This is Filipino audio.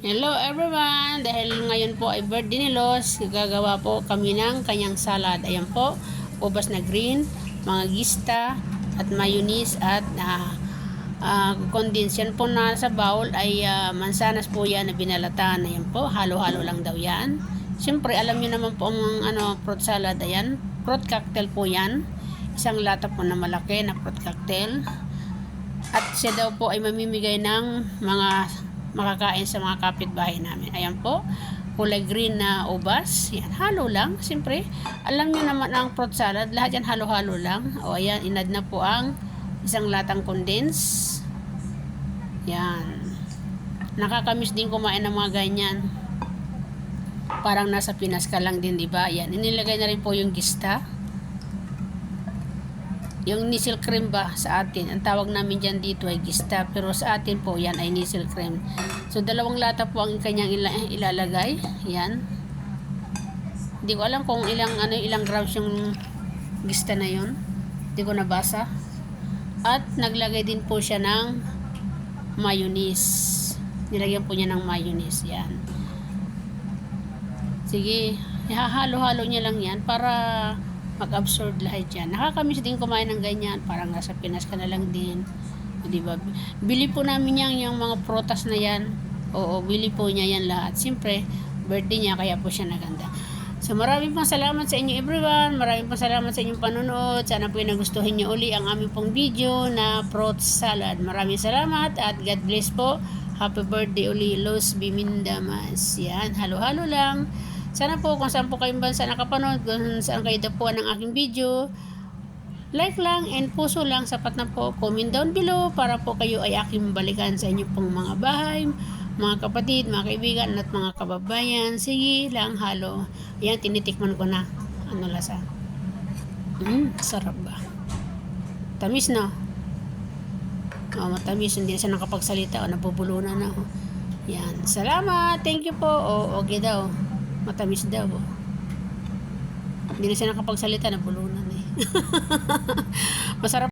Hello everyone! Dahil ngayon po ay birthday ni Los, gagawa po kami ng kanyang salad. Ayan po, ubas na green, mga gista, at mayonnaise at condensed. Yan po na sa bowl ay mansanas po yan na binalatan. Ayan po, halo-halo lang daw yan. Siyempre, alam niyo naman po ang fruit salad. Ayan, fruit cocktail po yan. Isang lata po na malaki na fruit cocktail. At siya daw po ay mamimigay ng mga makakain sa mga kapitbahay namin. Ayan po, kulay green na ubas. Yan, halo lang. Siyempre, alam nyo naman ang fruit salad. Lahat yan halo-halo lang. O ayan, inad na po ang isang latang condense. Yan. Nakakamiss din kumain ng mga ganyan. Parang nasa Pinas ka lang din, diba? Yan, inilagay na rin po yung gista. Yung nisil cream ba sa atin, ang tawag namin dyan dito ay gista, pero sa atin po yan ay nisil cream. So dalawang lata po ang kanyang ilalagay. Yan. Hindi ko alam kung ilang grams yung gista na yon. Hindi ko nabasa. At naglagay din po siya ng mayonnaise. Nilagyan po niya ng mayonnaise. Yan. Sige, hahalo-halo niya lang yan para mag-absorb lahat yan. Nakakamiss din kumain ng ganyan. Parang nasa Pinas ka na lang din. Diba? Bili po namin yung mga prutas na yan. Oo, bili po niya yan lahat. Siyempre, birthday niya, kaya po siya naganda. So, maraming pong salamat sa inyo everyone. Maraming pong salamat sa inyong panonood. Sana po nagustuhin niyo uli ang aming pong video na fruit salad. Maraming salamat at God bless po. Happy birthday uli, Los Bimindamas. Yan, halo-halo lang. Sana po kung saan po kayong bansa nakapanood, kung saan kayo dapuan ng aking video, like lang and puso lang, sapat na po. Comment down below para po kayo ay aking balikan sa inyo pong mga bahay, mga kapatid, mga kaibigan at mga kababayan. Sige lang, halo. Ayan, tinitikman ko na. Ano lasa? Sarap ba? Tamis na. Oh, matamis, hindi na siya nakapagsalita o nabubulunan na. Yan, salamat, thank you po. Okay daw. Matamis daw. Hindi na siya nakapagsalita, nabulunan eh. Masarap.